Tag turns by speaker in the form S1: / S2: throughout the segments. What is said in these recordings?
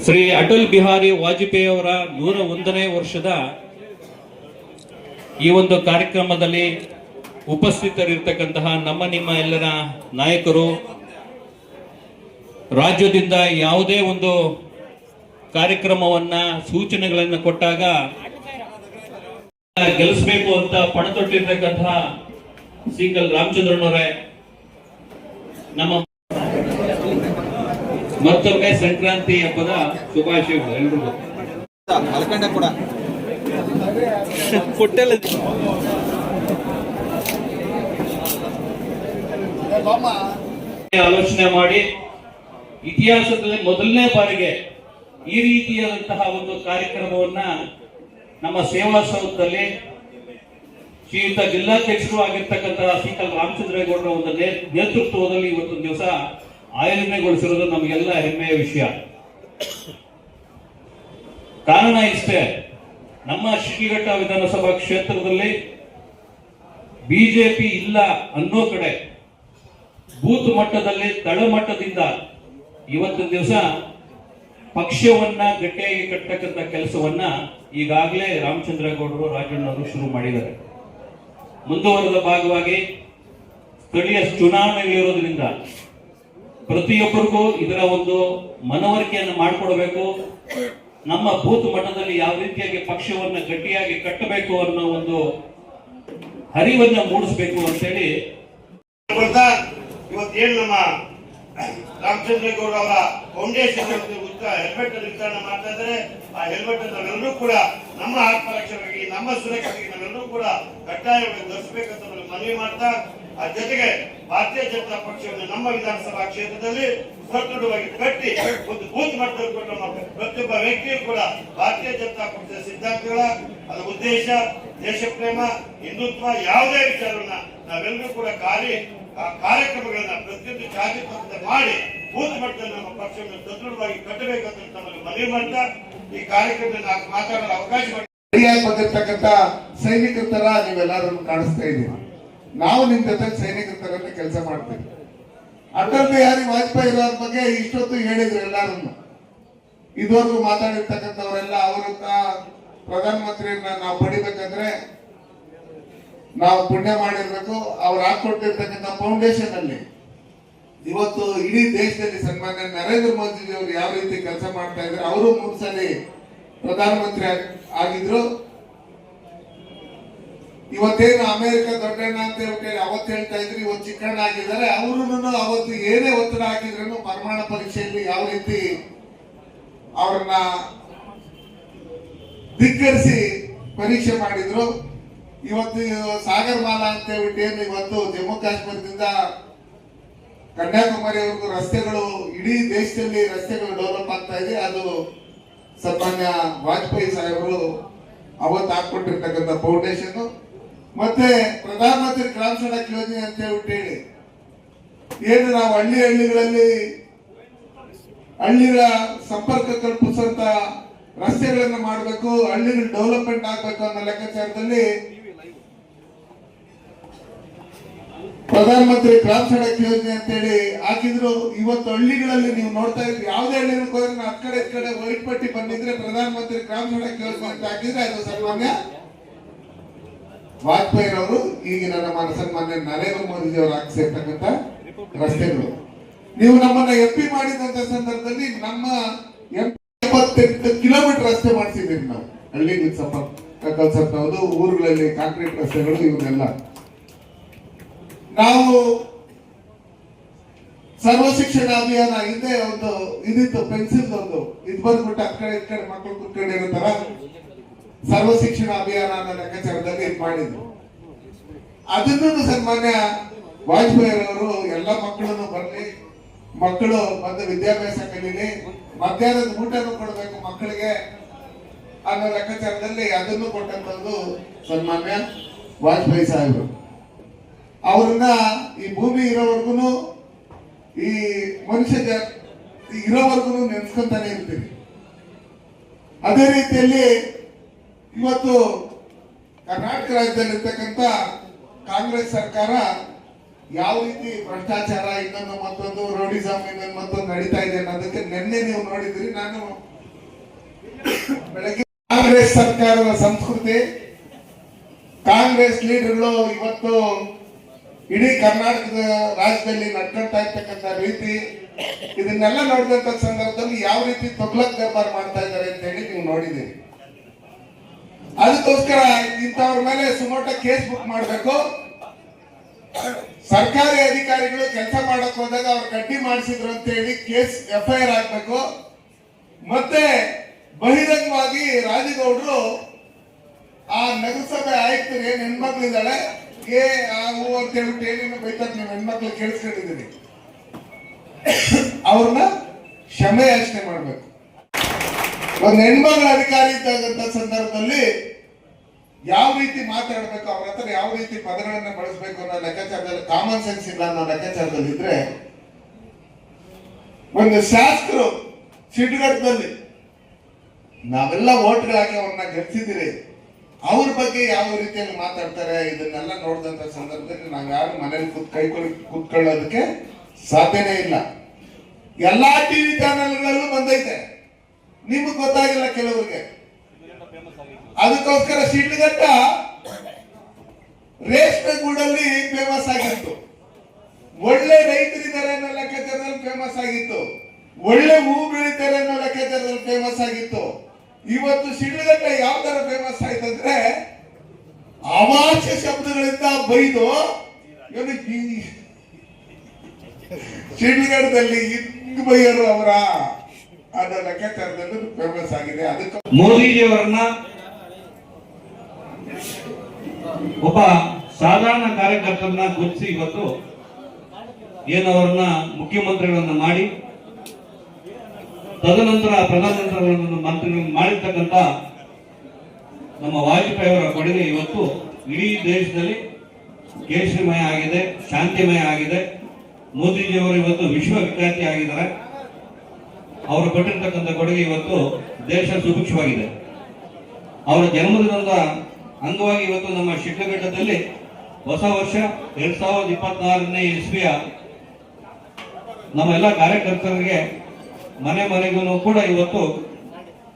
S1: ಶ್ರೀ ಅಟಲ್ ಬಿಹಾರಿ ವಾಜಪೇಯಿ ಅವರ 101ನೇ ವರ್ಷದ ಈ ಒಂದು ಕಾರ್ಯಕ್ರಮದಲ್ಲಿ ಉಪಸ್ಥಿತರಿರ್ತಕ್ಕಂತಹ ನಮ್ಮ ನಿಮ್ಮ ಎಲ್ಲರ ನಾಯಕರು, ರಾಜ್ಯದಿಂದ ಯಾವುದೇ ಒಂದು ಕಾರ್ಯಕ್ರಮವನ್ನ ಸೂಚನೆಗಳನ್ನು ಕೊಟ್ಟಾಗ ಗೆಲ್ಲಿಸಬೇಕು ಅಂತ ಪಣತೊಟ್ಟಿರ್ತಕ್ಕಂತಹ ಸಿಂಗಲ್ ರಾಮಚಂದ್ರನವರೇ, ನಮ್ಮ ಮತ್ತೊಮ್ಮೆ ಸಂಕ್ರಾಂತಿ ಹಬ್ಬದ ಶುಭಾಶಯಗಳು ಎಲ್ರಿಗೂ. ಆಲೋಚನೆ ಮಾಡಿ ಇತಿಹಾಸದಲ್ಲಿ ಮೊದಲನೇ ಬಾರಿಗೆ ಈ ರೀತಿಯಾದಂತಹ ಒಂದು ಕಾರ್ಯಕ್ರಮವನ್ನ ನಮ್ಮ ಸೇವಾ ಸೌಧದಲ್ಲಿ ಶ್ರೀಯುತ ಜಿಲ್ಲಾಧ್ಯಕ್ಷರು ಆಗಿರ್ತಕ್ಕಂತಹ ಸಿಂಗಲ್ ರಾಮಚಂದ್ರೇಗೌಡರ ಒಂದು ನೇತೃತ್ವದಲ್ಲಿ ಇವತ್ತೊಂದು ದಿವಸ ಆಯೋಜನೆಗೊಳಿಸಿರೋದು ನಮಗೆಲ್ಲ ಹೆಮ್ಮೆಯ ವಿಷಯ. ಕಾರಣ ಇಷ್ಟೇ, ನಮ್ಮ ಶಿಡ್ಲಘಟ್ಟ ವಿಧಾನಸಭಾ ಕ್ಷೇತ್ರದಲ್ಲಿ ಬಿಜೆಪಿ ಇಲ್ಲ ಅನ್ನೋ ಕಡೆ ಬೂತ್ ಮಟ್ಟದಲ್ಲಿ ತಳಮಟ್ಟದಿಂದ ಇವತ್ತಿನ ದಿವಸ ಪಕ್ಷವನ್ನ ಗಟ್ಟಿಯಾಗಿ ಕಟ್ಟತಕ್ಕಂಥ ಕೆಲಸವನ್ನ ಈಗಾಗಲೇ ರಾಮಚಂದ್ರೇಗೌಡರು, ರಾಜಣ್ಣವರು ಶುರು ಮಾಡಿದ್ದಾರೆ. ಮುಂದುವರೆದ ಭಾಗವಾಗಿ ಸ್ಥಳೀಯ ಚುನಾವಣೆಗಳಿರೋದ್ರಿಂದ ಪ್ರತಿಯೊಬ್ಬರಿಗೂ ಇದರ ಒಂದು ಮನವರಿಕೆಯನ್ನು ಮಾಡಿಕೊಡಬೇಕು. ನಮ್ಮ ಬೂತ್ ಮಟ್ಟದಲ್ಲಿ ಯಾವ ರೀತಿಯಾಗಿ ಪಕ್ಷವನ್ನು ಗಟ್ಟಿಯಾಗಿ ಕಟ್ಟಬೇಕು ಅನ್ನೋ ಒಂದು ಅರಿವನ್ನ ಮೂಡಿಸಬೇಕು ಅಂತೇಳಿ
S2: ಇವತ್ತೇನು ನಮ್ಮ ರಾಮಚಂದ್ರೇಗೌಡ ಅವರ ಫೌಂಡೇಶನ್ ಹೆಲ್ಮೆಟ್ ವಿತರಣೆ ಮಾಡ್ತಾ ಇದ್ದಾರೆ. ಆ ಹೆಲ್ಮೆಟ್ ನಾವೆಲ್ಲರೂ ಕೂಡ ನಮ್ಮ ಆತ್ಮರಕ್ಷಣೆಗಾಗಿ, ನಮ್ಮ ಸುರಕ್ಷತೆಗೆ ನಾವೆಲ್ಲರೂ ಕೂಡ ಕಡ್ಡಾಯವಾಗಿ ಧರಿಸಬೇಕಂತ ಮನವಿ ಮಾಡ್ತಾ, ಆ ಜೊತೆಗೆ ಭಾರತೀಯ ಜನತಾ ಪಕ್ಷವನ್ನು ನಮ್ಮ ವಿಧಾನಸಭಾ ಕ್ಷೇತ್ರದಲ್ಲಿ ಸದೃಢವಾಗಿ ಕಟ್ಟಿ ಒಂದು ಬೂತ್ ಮಟ್ಟದಲ್ಲಿ ಕೊಟ್ಟು ಪ್ರತಿಯೊಬ್ಬ ವ್ಯಕ್ತಿಯು ಕೂಡ ಭಾರತೀಯ ಜನತಾ ಪಕ್ಷದ ಸಿದ್ಧಾಂತಗಳ, ಅದರ ಉದ್ದೇಶ, ದೇಶ ಪ್ರೇಮ, ಹಿಂದುತ್ವ ಯಾವುದೇ ವಿಚಾರವನ್ನ ನಾವೆಲ್ಲರೂ ಕೂಡ ಕಾರ್ಯಕ್ರಮಗಳನ್ನ ಪ್ರತಿಯೊಂದು ಜಾಗೃತಿ ಮಾಡಿ ಬೂತ್ ಮಟ್ಟದಲ್ಲಿ ನಮ್ಮ ಪಕ್ಷವನ್ನು ಸದೃಢವಾಗಿ ಕಟ್ಟಬೇಕಂತ ನಮ್ಮಲ್ಲಿ ಮನವಿ ಮಾಡ್ತಾ ಈ ಕಾರ್ಯಕ್ರಮದಲ್ಲಿ ನಾವು ಮಾತಾಡಲು ಅವಕಾಶ ಮಾಡಿ ಬಂದಿರತಕ್ಕಂತ ಸೈನಿಕರ ತರ ನೀವೆಲ್ಲರೂ ಕಾಣಿಸ್ತಾ ಇದ್ದೀವಿ. ನಾವು ನಿಮ್ ಜೊತೆ ಸೈನಿಕರ ತರನೇ ಕೆಲಸ ಮಾಡ್ತೀವಿ. ಅಟಲ್ ಬಿಹಾರಿ ವಾಜಪೇಯಿ ಅವರ ಬಗ್ಗೆ ಇಷ್ಟೊತ್ತು ಹೇಳಿದ್ರು ಎಲ್ಲಾರನ್ನು. ಇದುವರೆಗೂ ಮಾತಾಡಿರ್ತಕ್ಕಂಥವರೆಲ್ಲ ಅವರ ಪ್ರಧಾನಮಂತ್ರಿಯನ್ನ ನಾವು ಪಡಿಬೇಕಂದ್ರೆ ನಾವು ಪುಣ್ಯ ಮಾಡಿರ್ಬೇಕು. ಅವ್ರು ಹಾಕೊಟ್ಟಿರ್ತಕ್ಕಂಥ ಫೌಂಡೇಶನ್ ಅಲ್ಲಿ ಇವತ್ತು ಇಡೀ ದೇಶದಲ್ಲಿ ಸನ್ಮಾನ್ಯ ನರೇಂದ್ರ ಮೋದಿ ಅವರು ಯಾವ ರೀತಿ ಕೆಲಸ ಮಾಡ್ತಾ ಇದ್ದಾರೆ. ಅವರು 3 ಸಲ ಪ್ರಧಾನಮಂತ್ರಿ ಆಗಿದ್ರು. ಇವತ್ತೇನು ಅಮೆರಿಕ ದೊಡ್ಡಣ್ಣ ಅಂತ ಹೇಳಿ ಅವತ್ತು ಹೇಳ್ತಾ ಇದ್ರು, ಇವತ್ತು ಚಿಕ್ಕಣ್ಣ ಆಗಿದ್ದಾರೆ. ಅವರು ಅವತ್ತು ಏನೇ ಒತ್ತಡ ಹಾಕಿದ್ರು ಪರಮಾಣು ಪರೀಕ್ಷೆಯಲ್ಲಿ ಯಾವ ರೀತಿ ಅವ್ರನ್ನ ಧಿಕ್ಕರಿಸಿ ಪರೀಕ್ಷೆ ಮಾಡಿದ್ರು. ಇವತ್ತು ಸಾಗರ್ ಮಾಲಾ ಅಂತ ಹೇಳ್ಬಿಟ್ಟು ಏನು ಇವತ್ತು ಜಮ್ಮು ಕಾಶ್ಮೀರದಿಂದ ಕನ್ಯಾಕುಮಾರಿವರೆಗೂ ರಸ್ತೆಗಳು, ಇಡೀ ದೇಶದಲ್ಲಿ ರಸ್ತೆಗಳು ಡೆವಲಪ್ ಆಗ್ತಾ ಇದೆ. ಅದು ಸನ್ಮಾನ್ಯ ವಾಜಪೇಯಿ ಸಾಹೇಬರು ಅವತ್ತು ಹಾಕೊಟ್ಟಿರ್ತಕ್ಕಂಥ ಫೌಂಡೇಶನ್. ಮತ್ತೆ ಪ್ರಧಾನಮಂತ್ರಿ ಗ್ರಾಮ ಸಡಕ್ ಯೋಜನೆ ಅಂತ ಹೇಳಿ ಏನು ನಾವು ಹಳ್ಳಿಗಳಲ್ಲಿ ಹಳ್ಳಿಗಳ ಸಂಪರ್ಕ ಕಲ್ಪಿಸುವಂತ ರಸ್ತೆಗಳನ್ನು ಮಾಡಬೇಕು, ಹಳ್ಳಿಗಳು ಡೆವಲಪ್ಮೆಂಟ್ ಆಗಬೇಕು ಅನ್ನೋ ಲೆಕ್ಕಾಚಾರದಲ್ಲಿ ಪ್ರಧಾನಮಂತ್ರಿ ಗ್ರಾಮ ಸಡಕ್ ಯೋಜನೆ ಅಂತೇಳಿ ಹಾಕಿದ್ರು. ಇವತ್ತು ಹಳ್ಳಿಗಳಲ್ಲಿ ನೀವು ನೋಡ್ತಾ ಇದ್ರಿ, ಯಾವುದೇ ಹಳ್ಳಿಗಳಿಗೆ ಹೋದ್ರೆ ಆ ಕಡೆ ಈ ಕಡೆ ವೈಟ್ ಪಟ್ಟಿ ಬಂದಿದ್ರೆ ಪ್ರಧಾನಮಂತ್ರಿ ಗ್ರಾಮ ಸಡಕ್ ಯೋಜನೆ ಅಂತ ಹಾಕಿದ್ರೆ ಅದು ಸನ್ಮಾನ್ಯ ವಾಜಪೇಯಿ ಅವರು, ಈಗಿನ ನಮ್ಮ ಸನ್ಮಾನ್ಯ ನರೇಂದ್ರ ಮೋದಿ ಅವರು ಹಾಕಿಸಿರ್ತಕ್ಕಂಥ ರಸ್ತೆಗಳು. ನೀವು ನಮ್ಮನ್ನ ಎಂಪಿ ಮಾಡಿದಂತ ಸಂದರ್ಭದಲ್ಲಿ ನಮ್ಮ 78 ಕಿಲೋಮೀಟರ್ ರಸ್ತೆ ಮಾಡಿಸಿದ್ದೀವಿ ನಾವು. ಹಳ್ಳಿಗೆ ಸಂಪರ್ಕ ಕಲ್ಸಂತದ್ದು, ಊರುಗಳಲ್ಲಿ ಕಾಂಕ್ರೀಟ್ ರಸ್ತೆಗಳು, ಇವನ್ನೆಲ್ಲ ನಾವು ಸರ್ವ ಶಿಕ್ಷಣ ಅಭಿಯಾನ ಹಿಂದೆ ಒಂದು ಇದಿತ್ತು, ಪೆನ್ಸಿಲ್ ಒಂದು ಇದು ಬಂದ್ಬಿಟ್ಟು ಆ ಕಡೆ ಈ ಕಡೆ ಮಕ್ಕಳು ಕುತ್ಕೊಂಡಿರೋ ತರ ಸರ್ವ ಶಿಕ್ಷಣ ಅಭಿಯಾನ ಅನ್ನೋ ಲೆಕ್ಕಾಚಾರದಲ್ಲಿ ಇದು ಮಾಡಿದ್ರು. ಅದನ್ನು ಸನ್ಮಾನ್ಯ ವಾಜಪೇಯಿ ಅವರು ಎಲ್ಲ ಮಕ್ಕಳನ್ನು ಬರಲಿ, ಮಕ್ಕಳು ಬಂದು ವಿದ್ಯಾಭ್ಯಾಸ ಕಲೀಲಿ, ಮಧ್ಯಾಹ್ನದ ಊಟನೂ ಕೊಡಬೇಕು ಮಕ್ಕಳಿಗೆ ಅನ್ನೋ ಲೆಕ್ಕಾಚಾರದಲ್ಲಿ ಅದನ್ನು ಕೊಟ್ಟಂತದ್ದು ಸನ್ಮಾನ್ಯ ವಾಜಪೇಯಿ ಸಾಹೇಬರು. ಅವ್ರನ್ನ ಈ ಭೂಮಿ ಇರೋವರೆಗೂ, ಈ ಮನುಷ್ಯ ಇರೋವರೆಗೂ ನೆನ್ಸ್ಕೊಂತಾನೆ ಇರ್ತೀವಿ. ಅದೇ ರೀತಿಯಲ್ಲಿ ಇವತ್ತು ಕರ್ನಾಟಕ ರಾಜ್ಯದಲ್ಲಿರ್ತಕ್ಕಂಥ ಕಾಂಗ್ರೆಸ್ ಸರ್ಕಾರ ಯಾವ ರೀತಿ ಭ್ರಷ್ಟಾಚಾರ ಇನ್ನೊಂದು ಮತ್ತೊಂದು ರೋಡಿಸಮ್ ಇನ್ನೊಂದು ಮತ್ತೊಂದು ನಡೀತಾ ಇದೆ ಅನ್ನೋದಕ್ಕೆ ನಿನ್ನೆ ನೀವು ನೋಡಿದ್ರಿ. ನಾನು
S3: ಬೆಳಗ್ಗೆ ಕಾಂಗ್ರೆಸ್ ಸರ್ಕಾರದ ಸಂಸ್ಕೃತಿ, ಕಾಂಗ್ರೆಸ್ ಲೀಡರ್ಗಳು ಇವತ್ತು ಇಡೀ ಕರ್ನಾಟಕದ ರಾಜ್ಯದಲ್ಲಿ ನಡ್ಕೊಳ್ತಾ ಇರ್ತಕ್ಕಂಥ ರೀತಿ, ಇದನ್ನೆಲ್ಲ ನೋಡಿದಂತ ಸಂದರ್ಭದಲ್ಲಿ ಯಾವ ರೀತಿ ತೊಗ್ಲಕ್ ದರ್ಬಾರ್ ಮಾಡ್ತಾ ಇದ್ದಾರೆ ಅಂತ ಹೇಳಿ ನೀವು ನೋಡಿದ್ದೀರಿ. ಅದಕ್ಕೋಸ್ಕರ ಇಂಥವ್ರ ಮೇಲೆ ಸುಮೋಟ ಕೇಸ್ ಬುಕ್ ಮಾಡಬೇಕು. ಸರ್ಕಾರಿ ಅಧಿಕಾರಿಗಳು ಕೆಲಸ ಮಾಡಕ್ ಹೋದಾಗ ಅವ್ರು ಕಡ್ಡಿ ಮಾಡಿಸಿದ್ರು ಅಂತ ಹೇಳಿ ಕೇಸ್ FIR ಆಗ್ಬೇಕು. ಮತ್ತೆ ಬಹಿರಂಗವಾಗಿ ರಾಜಗೌಡರು ಆ ನಗರಸಭೆ ಆಯುಕ್ತರು ಏನ್ ಹೆಣ್ಮಕ್ಳಿದ್ದಾಳೆ ಅಂತ ಹೇಳ್ಬಿಟ್ಟು ಏನೇನು ಬೈತಾರೆ, ನೀವು ಹೆಣ್ಮಕ್ಳು ಕೇಳಿಸ್ಕೊಂಡಿದ್ದೀರಿ, ಅವ್ರನ್ನ ಕ್ಷಮೆ ಯಾಚನೆ ಮಾಡ್ಬೇಕು. ಒಂದು ಹೆಣ್ಮಗಳ ಅಧಿಕಾರಿ ಇದ್ದಂತ ಸಂದರ್ಭದಲ್ಲಿ ಯಾವ ರೀತಿ ಮಾತಾಡ್ಬೇಕು, ಅವ್ರ ಹತ್ರ ಯಾವ ರೀತಿ ಪದಗಳನ್ನ ಬಳಸಬೇಕು ಅನ್ನೋ ಲೆಕ್ಕಾಚಾರದಲ್ಲಿ, ಕಾಮನ್ ಸೆನ್ಸ್ ಇಲ್ಲ ಅನ್ನೋ ಲೆಕ್ಕಾಚಾರದಲ್ಲಿ ಇದ್ರೆ, ಒಂದು ಶಾಸಕರು ಸಿಡ್ಗಟ್ಟದಲ್ಲಿ ನಾವೆಲ್ಲ ಓಟ್ಗಳಾಗಿ ಅವ್ರನ್ನ ಗೆಲ್ಸಿದ್ದೀರಿ, ಅವ್ರ ಬಗ್ಗೆ ಯಾವ ರೀತಿಯಲ್ಲಿ ಮಾತಾಡ್ತಾರೆ, ಇದನ್ನೆಲ್ಲ ನೋಡಿದಂತ ಸಂದರ್ಭದಲ್ಲಿ ನಾವು ಯಾರು ಮನೇಲಿ ಕೂತ್ಕೊಳ್ಳೋದಕ್ಕೆ ಸಾಧ್ಯನೇ ಇಲ್ಲ. ಎಲ್ಲಾ ಟಿವಿ ಚಾನೆಲ್ಗಳಲ್ಲೂ ಬಂದೈತೆ, ನಿಮಗ್ ಗೊತ್ತಾಗಿಲ್ಲ ಕೆಲವರಿಗೆ. ಅದಕ್ಕೋಸ್ಕರ ಶಿಡ್ಲಘಟ್ಟ ರೇಷ್ಮೆ ಗೂಡಲ್ಲಿ ಫೇಮಸ್ ಆಗಿತ್ತು, ಒಳ್ಳೆ ರೈತರಿದ್ದಾರೆ ಅನ್ನೋ ಲೆಕ್ಕಾಚಾರದಲ್ಲಿ ಫೇಮಸ್ ಆಗಿತ್ತು, ಒಳ್ಳೆ ಹೂ ಬೆಳೀತಾರೆ ಅನ್ನೋ ಲೆಕ್ಕಾಚಾರದಲ್ಲಿ ಫೇಮಸ್ ಆಗಿತ್ತು. ಇವತ್ತು ಶಿಡ್ಲಘಟ್ಟ ಯಾವ ತರ ಫೇಮಸ್ ಆಯ್ತಂದ್ರೆ ಅವಾಚ್ಯ ಶಬ್ದಗಳಿಂದ ಬೈದು ಶಿಡ್ಲಘಟ್ಟದಲ್ಲಿ ಹಿಂಗ್ ಬೈಯರು ಅವರ ಅನ್ನೋ ಲೆಕ್ಕಾಚಾರದಲ್ಲಿ ಫೇಮಸ್ ಆಗಿದೆ. ಅದಕ್ಕೆ
S1: ಮೋದಿಜಿಯವರನ್ನ ಒಬ್ಬ ಸಾಧಾರಣ ಕಾರ್ಯಕರ್ತರನ್ನ ಗುರುತಿಸಿ ಇವತ್ತು ಏನು ಅವರನ್ನ ಮುಖ್ಯಮಂತ್ರಿಗಳನ್ನ ಮಾಡಿ ತದನಂತರ ಪ್ರಧಾನಮಂತ್ರಿಗಳನ್ನು ಮಂತ್ರಿಗಳನ್ನು ಮಾಡಿರ್ತಕ್ಕಂಥ ನಮ್ಮ ವಾಜಪೇಯಿ ಅವರ ಕೊಡುಗೆ ಇವತ್ತು ಇಡೀ ದೇಶದಲ್ಲಿ ಕೇಸರಿಮಯ ಆಗಿದೆ, ಶಾಂತಿಮಯ ಆಗಿದೆ. ಮೋದಿಜಿಯವರು ಇವತ್ತು ವಿಶ್ವವಿಖ್ಯಾತಿ ಆಗಿದ್ದಾರೆ. ಅವರು ಕೊಟ್ಟಿರ್ತಕ್ಕಂಥ ಕೊಡುಗೆ ಇವತ್ತು ದೇಶ ಸುಭಿಕ್ಷವಾಗಿದೆ. ಅವರ ಜನ್ಮದಿನದ ಅಂಗವಾಗಿ ಇವತ್ತು ನಮ್ಮ ಶಿಡ್ಲಘಟ್ಟದಲ್ಲಿ ಹೊಸ ವರ್ಷ 2024ನೇ ಇಸ್ವಿಯ ನಮ್ಮ ಎಲ್ಲ ಕಾರ್ಯಕರ್ತರಿಗೆ ಮನೆ ಮನೆಗೂ ಕೂಡ ಇವತ್ತು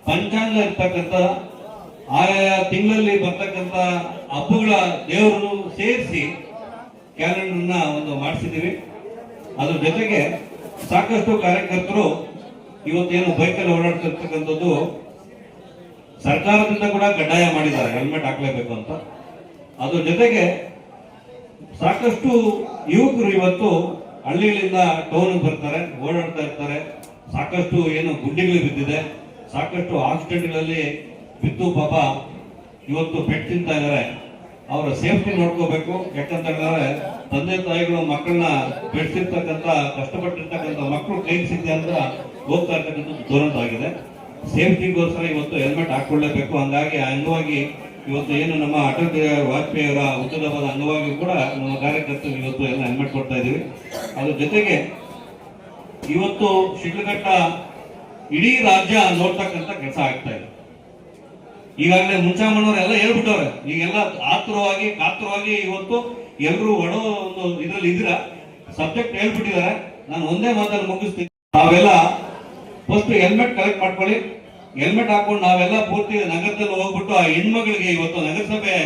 S1: ಪಂಚಾಂಗ ಇರ್ತಕ್ಕಂಥ ಆಯಾ ತಿಂಗಳಲ್ಲಿ ಬರ್ತಕ್ಕಂಥ ಹಬ್ಬಗಳ ದೇವರನ್ನು ಸೇರಿಸಿ ಕ್ಯಾಲೆಂಡರ್ನ ಒಂದು ಮಾಡಿಸಿದ್ದೀವಿ. ಅದ್ರ ಜೊತೆಗೆ ಸಾಕಷ್ಟು ಕಾರ್ಯಕರ್ತರು ಇವತ್ತೇನು ಬೈಕಲ್ಲಿ ಓಡಾಡ್ತಿರ್ತಕ್ಕಂಥದ್ದು ಸರ್ಕಾರದಿಂದ ಕೂಡ ಕಡ್ಡಾಯ ಮಾಡಿದ್ದಾರೆ, ಹೆಲ್ಮೆಟ್ ಹಾಕ್ಲೇಬೇಕು ಅಂತ. ಅದ್ರ ಜೊತೆಗೆ ಸಾಕಷ್ಟು ಯುವಕರು ಇವತ್ತು ಹಳ್ಳಿಗಳಿಂದ ಟೌನ್ ಬರ್ತಾರೆ, ಓಡಾಡ್ತಾ ಇರ್ತಾರೆ. ಸಾಕಷ್ಟು ಏನು ಗುಂಡಿಗಳು ಬಿದ್ದಿದೆ, ಸಾಕಷ್ಟು ಆಕ್ಸಿಡೆಂಟ್ಗಳಲ್ಲಿ ಬಿದ್ದು ಪಾಪ ಇವತ್ತು ಪೆಟ್ಟು ತಿಂತಾ ಇದ್ದಾರೆ. ಅವರ ಸೇಫ್ಟಿ ನೋಡ್ಕೋಬೇಕು. ಯಾಕಂತ ಹೇಳಿದ್ರೆ ತಂದೆ ತಾಯಿಗಳು ಮಕ್ಕಳನ್ನ ಬೆಳೆಸಿರ್ತಕ್ಕಂಥ ಕಷ್ಟಪಟ್ಟಿರ್ತಕ್ಕಂಥ ಮಕ್ಕಳು ಕೈಗೆ ಸಿಗದೆ ಅಂತ ಹೋಗ್ತಾ ಇರ್ತಕ್ಕಂಥದ್ದು ದುರಂತ ಆಗಿದೆ. ಸೇಫ್ಟಿಗೋಸ್ಕರ ಇವತ್ತು ಹೆಲ್ಮೆಟ್ ಹಾಕೊಳ್ಳೇಬೇಕು. ಹಂಗಾಗಿ ಅಂಗವಾಗಿ ಇವತ್ತು ಏನು ನಮ್ಮ ಅಟಲ್ ಬಿಹಾರಿ ವಾಜಪೇಯಿ ಅವರ ಹುಟ್ಟುಹಬ್ಬದ ಅಂಗವಾಗಿ ಕೂಡ ನಮ್ಮ ಕಾರ್ಯಕರ್ತರು ಇವತ್ತು ಎಲ್ಲ ಹೆಲ್ಮೆಟ್ ಕೊಡ್ತಾ ಇದೀವಿ. ಅದ್ರ ಜೊತೆಗೆ ಇವತ್ತು ಶಿಡ್ಲಘಟ್ಟ ಇಡೀ ರಾಜ್ಯ ನೋಡ್ತಕ್ಕಂಥ ಕೆಲಸ ಆಗ್ತಾ ಇದೆ. ಈಗಾಗಲೇ ಮುಂಚಾಮಣ್ಣವರೆಲ್ಲ ಹೇಳ್ಬಿಟ್ಟವ್ರೆ, ಈಗೆಲ್ಲ ಕಾತುರವಾಗಿ ಇವತ್ತು ಎಲ್ಲರೂ ಒಡೋ ಒಂದು ಇದ್ರಲ್ಲಿ ಇದ್ದೀರಾ, ಸಬ್ಜೆಕ್ಟ್ ಹೇಳ್ಬಿಟ್ಟಿದ್ದಾರೆ. ನಾನು ಒಂದೇ ಮಾತನ್ನು ಮುಗಿಸ್ತೀನಿ. ನಾವೆಲ್ಲ ಫಸ್ಟ್ ಹೆಲ್ಮೆಟ್ ಕಲೆಕ್ಟ್ ಮಾಡ್ಕೊಳ್ಳಿ. ಹೆಲ್ಮೆಟ್ ಹಾಕೊಂಡು ನಾವೆಲ್ಲ ಪೂರ್ತಿ ನಗರದಲ್ಲಿ ಹೋಗ್ಬಿಟ್ಟು ಆ ಹೆಣ್ಮಗಳಿಗೆ ಇವತ್ತು ನಗರಸಭೆ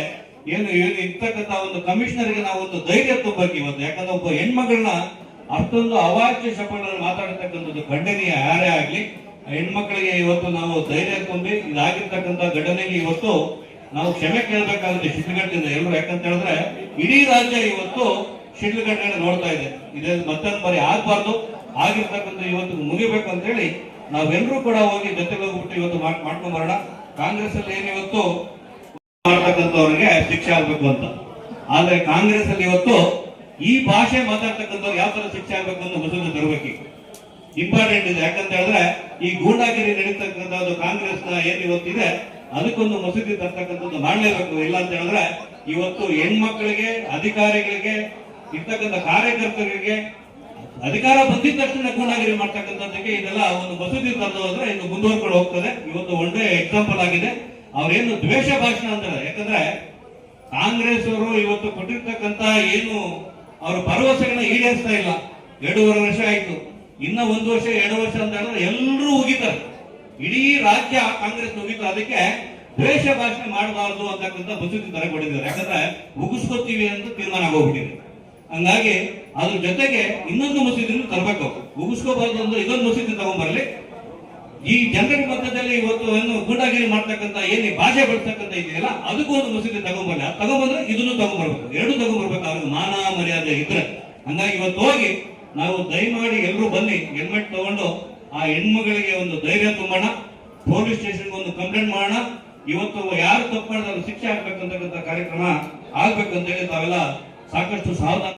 S1: ಏನು ಇರ್ತಕ್ಕಂಥ ಒಂದು ಕಮಿಷನರ್ಗೆ ನಾವು ಒಂದು ಧೈರ್ಯ ತುಂಬಬೇಕು ಇವತ್ತು. ಯಾಕಂದ್ರೆ ಒಬ್ಬ ಹೆಣ್ಮಗಳನ್ನ ಅಷ್ಟೊಂದು ಅವಾಚ್ಯ ಶಬ್ದಗಳಲ್ಲಿ ಮಾತಾಡತಕ್ಕಂಥದ್ದು ಖಂಡನೀಯ. ಯಾರೇ ಆಗ್ಲಿ ಹೆಣ್ಮಕ್ಳಿಗೆ ಇವತ್ತು ನಾವು ಧೈರ್ಯ ತುಂಬಿ ಇದಾಗಿರ್ತಕ್ಕಂಥ ಘಟನೆಗೆ ಇವತ್ತು ನಾವು ಕ್ಷಮೆ ಕೇಳಬೇಕಾಗುತ್ತೆ ಶಿಡ್ಲಘಟ್ಟದಿಂದ ಎಲ್ಲರೂ. ಯಾಕಂತ ಹೇಳಿದ್ರೆ ಇಡೀ ರಾಜ್ಯ ಇವತ್ತು ಶಿಡ್ಲಘಟ್ಟ ನೋಡ್ತಾ ಇದೆ. ಇದೇ ಮತ್ತೊಂದು ಬಾರಿ ಆಗ್ಬಾರ್ದು, ಆಗಿರ್ತಕ್ಕಂಥ ಇವತ್ತು ಮುಗಿಬೇಕು ಅಂತ ಹೇಳಿ ನಾವೆಲ್ಲರೂ ಕೂಡ ಹೋಗಿ ಜೊತೆಗೆ ಹೋಗ್ಬಿಟ್ಟು ಇವತ್ತು ಮಾಡ್ಕೊಂಡ್ ಬರೋಣ. ಕಾಂಗ್ರೆಸ್ ಅಲ್ಲಿ ಏನು ಇವತ್ತು ಮಾಡ್ತಕ್ಕಂಥವ್ರಿಗೆ ಶಿಕ್ಷೆ ಆಗ್ಬೇಕು ಅಂತ, ಆದ್ರೆ ಕಾಂಗ್ರೆಸ್ ಅಲ್ಲಿ ಇವತ್ತು ಈ ಭಾಷೆ ಮಾತಾಡ್ತಕ್ಕಂಥವ್ರು ಯಾವ ತರ ಶಿಕ್ಷೆ ಆಗ್ಬೇಕು ಅಂತ ಮಸೂದೆ ತರಬೇಕು. ಇಂಪಾರ್ಟೆಂಟ್ ಇದೆ. ಯಾಕಂತ ಹೇಳಿದ್ರೆ ಈ ಗೂಂಡಾಗಿರಿ ನಡೀತಕ್ಕಂಥದ್ದು ಕಾಂಗ್ರೆಸ್ ನ ಏನ್ ಇವತ್ತಿದೆ ಅದಕ್ಕೊಂದು ಮಸೂದೆ ತರ್ತಕ್ಕಂಥದ್ದು ಮಾಡಲೇಬೇಕು. ಇಲ್ಲ ಅಂತ ಹೇಳಿದ್ರೆ ಇವತ್ತು ಹೆಣ್ಮಕ್ಳಿಗೆ, ಅಧಿಕಾರಿಗಳಿಗೆ, ಇರ್ತಕ್ಕಂಥ ಕಾರ್ಯಕರ್ತರಿಗೆ ಅಧಿಕಾರ ಬಂದಿದ ತಕ್ಷಣ ಗೂಂಡಾಗಿರಿ ಮಾಡ್ತಕ್ಕಂಥದ್ದಕ್ಕೆ ಇದೆಲ್ಲ ಒಂದು ಮಸೂದೆ ತಂದು ಹೋದ್ರೆ ಇನ್ನು ಮುಂದುವರ್ಕೊಂಡು ಹೋಗ್ತದೆ. ಇವತ್ತು ಒಳ್ಳೆ ಎಕ್ಸಾಂಪಲ್ ಆಗಿದೆ. ಅವ್ರೇನು ದ್ವೇಷ ಭಾಷಣ ಅಂತಾರೆ. ಯಾಕಂದ್ರೆ ಕಾಂಗ್ರೆಸ್ ಅವರು ಇವತ್ತು ಕೊಟ್ಟಿರ್ತಕ್ಕಂಥ ಏನು ಅವ್ರ ಭರವಸೆಗಳನ್ನ ಈಡೇರಿಸ್ತಾ ಇಲ್ಲ. 2.5 ವರ್ಷ ಆಯ್ತು, ಇನ್ನ 1 ವರ್ಷ 2 ವರ್ಷ ಅಂತ ಹೇಳಿದ್ರೆ ಎಲ್ಲರೂ ಹೋಗಿದ್ದಾರೆ. ಇಡೀ ರಾಜ್ಯ ಕಾಂಗ್ರೆಸ್ ಮುಗಿತು. ಅದಕ್ಕೆ ದ್ವೇಷ ಭಾಷಣೆ ಮಾಡಬಾರದು ಅಂತಕ್ಕಂಥ ಮಸೂದೆ ತರ ಕೊಟ್ಟಿದ್ದಾರೆ. ಯಾಕಂದ್ರೆ ಮುಗಿಸ್ಕೋತೀವಿ ಅಂತ ತೀರ್ಮಾನ ಆಗೋಗ್ಬಿಟ್ಟಿದೆ. ಹಂಗಾಗಿ ಅದ್ರ ಜೊತೆಗೆ ಇನ್ನೊಂದು ಮಸೂದೆಯನ್ನು ತರಬೇಕು. ಮುಗಿಸ್ಕೋಬಾರ್ದು ಅಂದ್ರೆ ಇದೊಂದು ಮಸೂದೆ ತಗೊಂಡ್ಬರ್ಲಿ. ಈ ಜನರ ಮಧ್ಯದಲ್ಲಿ ಇವತ್ತು ಏನು ಗೂಂಡಾಗಿರಿ ಮಾಡ್ತಕ್ಕಂಥ ಏನು ಭಾಷೆ ಬಳಸ್ತಕ್ಕಂಥ ಇದೆಯಲ್ಲ, ಅದಕ್ಕೂ ಒಂದು ಮಸೂದೆ ತಗೊಂಡ್ಬರ್ಲಿ. ಅದು ತಗೊಂಡ್ಬಂದ್ರೆ ಇದನ್ನು ತಗೊಂಡ್ಬರ್ಬೇಕು. ಎರಡು ತಗೊಂಡ್ಬರ್ಬೇಕು. ಅವ್ರಿಗೆ ಮಾನ ಮರ್ಯಾದೆ ಇದ್ರೆ. ಹಂಗಾಗಿ ಇವತ್ತು ಹೋಗಿ ನಾವು ದಯಮಾಡಿ ಎಲ್ಲರೂ ಬನ್ನಿ, ಹೆಲ್ಮೆಟ್ ತಗೊಂಡು ಆ ಹೆಣ್ಮಗಳಿಗೆ ಒಂದು ಧೈರ್ಯ ತುಂಬೋಣ. ಪೊಲೀಸ್ ಸ್ಟೇಷನ್ಗೆ ಒಂದು ಕಂಪ್ಲೇಂಟ್ ಮಾಡೋಣ. ಇವತ್ತು ಯಾರು ತಪ್ಪು ಮಾಡಿದ್ರೆ ಶಿಕ್ಷೆ ಆಗ್ಬೇಕಂತಕ್ಕಂಥ ಕಾರ್ಯಕ್ರಮ ಆಗ್ಬೇಕಂತ ಹೇಳಿ ತಾವೆಲ್ಲ ಸಾಕಷ್ಟು ಸಾವಧಾನ